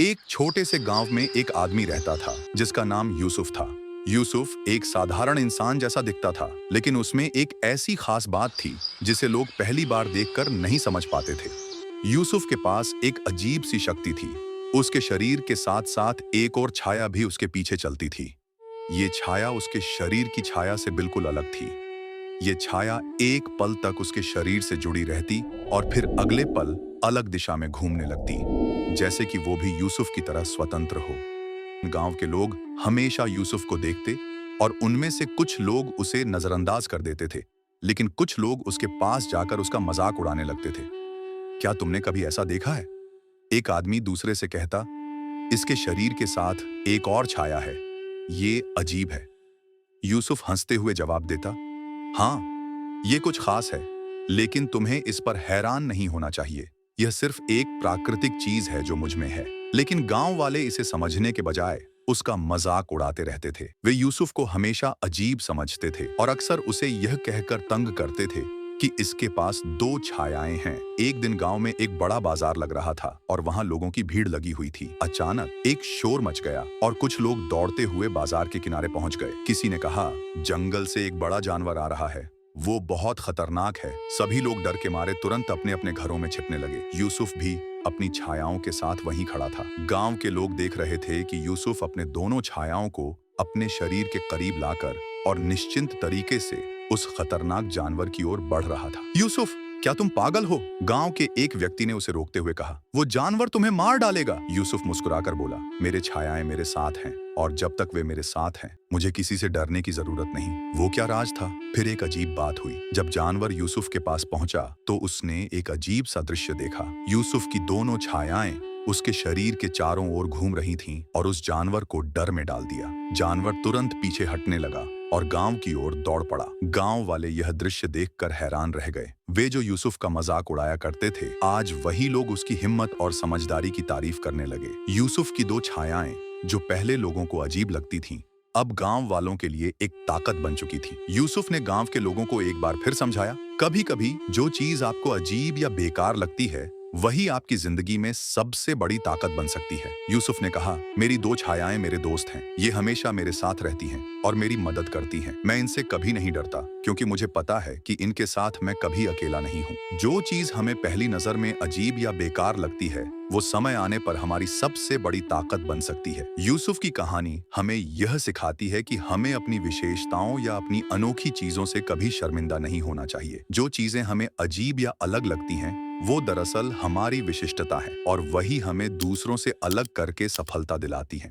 एक छोटे से गांव में एक आदमी रहता था जिसका नाम यूसुफ था। यूसुफ एक साधारण इंसान जैसा दिखता था, लेकिन उसमें एक ऐसी खास बात थी जिसे लोग पहली बार देखकर नहीं समझ पाते थे। यूसुफ के पास एक अजीब सी शक्ति थी। उसके शरीर के साथ साथ एक और छाया भी उसके पीछे चलती थी। ये छाया उसके शरीर की छाया से बिल्कुल अलग थी। ये छाया एक पल तक उसके शरीर से जुड़ी रहती और फिर अगले पल अलग दिशा में घूमने लगती, जैसे कि वो भी यूसुफ की तरह स्वतंत्र हो। गांव के लोग हमेशा यूसुफ को देखते और उनमें से कुछ लोग उसे नजरअंदाज कर देते थे, लेकिन कुछ लोग उसके पास जाकर उसका मजाक उड़ाने लगते थे। क्या तुमने कभी ऐसा देखा है? एक आदमी दूसरे से कहता, इसके शरीर के साथ एक और छाया है, ये अजीब है। यूसुफ हंसते हुए जवाब देता, हाँ, ये कुछ खास है, लेकिन तुम्हें इस पर हैरान नहीं होना चाहिए। यह सिर्फ एक प्राकृतिक चीज है जो मुझ में है। लेकिन गांव वाले इसे समझने के बजाय उसका मजाक उड़ाते रहते थे। वे यूसुफ को हमेशा अजीब समझते थे और अक्सर उसे यह कहकर तंग करते थे कि इसके पास दो छायाएं हैं। एक दिन गांव में एक बड़ा बाजार लग रहा था और वहां लोगों की भीड़ लगी हुई थी। अचानक एक शोर मच गया और कुछ लोग दौड़ते हुए बाजार के किनारे पहुंच गए। किसी ने कहा, जंगल से एक बड़ा जानवर आ रहा है, वो बहुत खतरनाक है। सभी लोग डर के मारे तुरंत अपने अपने घरों में छिपने लगे। यूसुफ भी अपनी छायाओं के साथ वहीं खड़ा था। गांव के लोग देख रहे थे कि यूसुफ अपने दोनों छायाओं को अपने शरीर के करीब लाकर और निश्चिंत तरीके से उस खतरनाक जानवर की ओर बढ़ रहा था। यूसुफ, क्या तुम पागल हो? गांव के एक व्यक्ति ने उसे रोकते हुए कहा। वो जानवर तुम्हें मार डालेगा। यूसुफ मुस्कुराकर बोला, मेरे छायाएं मेरे साथ हैं और जब तक वे मेरे साथ हैं मुझे किसी से डरने की जरूरत नहीं। वो क्या राज था? फिर एक अजीब बात हुई। जब जानवर यूसुफ के पास पहुंचा तो उसने एक अजीब सा दृश्य देखा। यूसुफ की दोनों छायाएं उसके शरीर के चारों ओर घूम रही थीं और उस जानवर को डर में डाल दिया। जानवर तुरंत पीछे हटने लगा और गांव की ओर दौड़ पड़ा। गांव वाले यह दृश्य देखकर हैरान रह गए। वे जो यूसुफ का मजाक उड़ाया करते थे, आज वही लोग उसकी हिम्मत और समझदारी की तारीफ करने लगे। यूसुफ की दो छायाएं जो पहले लोगों को अजीब लगती थीं, अब गांव वालों के लिए एक ताकत बन चुकी थी। यूसुफ ने गांव के लोगों को एक बार फिर समझाया, कभी कभी जो चीज आपको अजीब या बेकार लगती है वही आपकी जिंदगी में सबसे बड़ी ताकत बन सकती है। यूसुफ ने कहा, मेरी दो छायाएं मेरे दोस्त हैं। ये हमेशा मेरे साथ रहती हैं और मेरी मदद करती हैं। मैं इनसे कभी नहीं डरता क्योंकि मुझे पता है कि इनके साथ मैं कभी अकेला नहीं हूँ। जो चीज हमें पहली नजर में अजीब या बेकार लगती है वो समय आने पर हमारी सबसे बड़ी ताकत बन सकती है। यूसुफ की कहानी हमें यह सिखाती है कि हमें अपनी विशेषताओं या अपनी अनोखी चीजों से कभी शर्मिंदा नहीं होना चाहिए। जो चीजें हमें अजीब या अलग लगती हैं वो दरअसल हमारी विशिष्टता है और वही हमें दूसरों से अलग करके सफलता दिलाती है।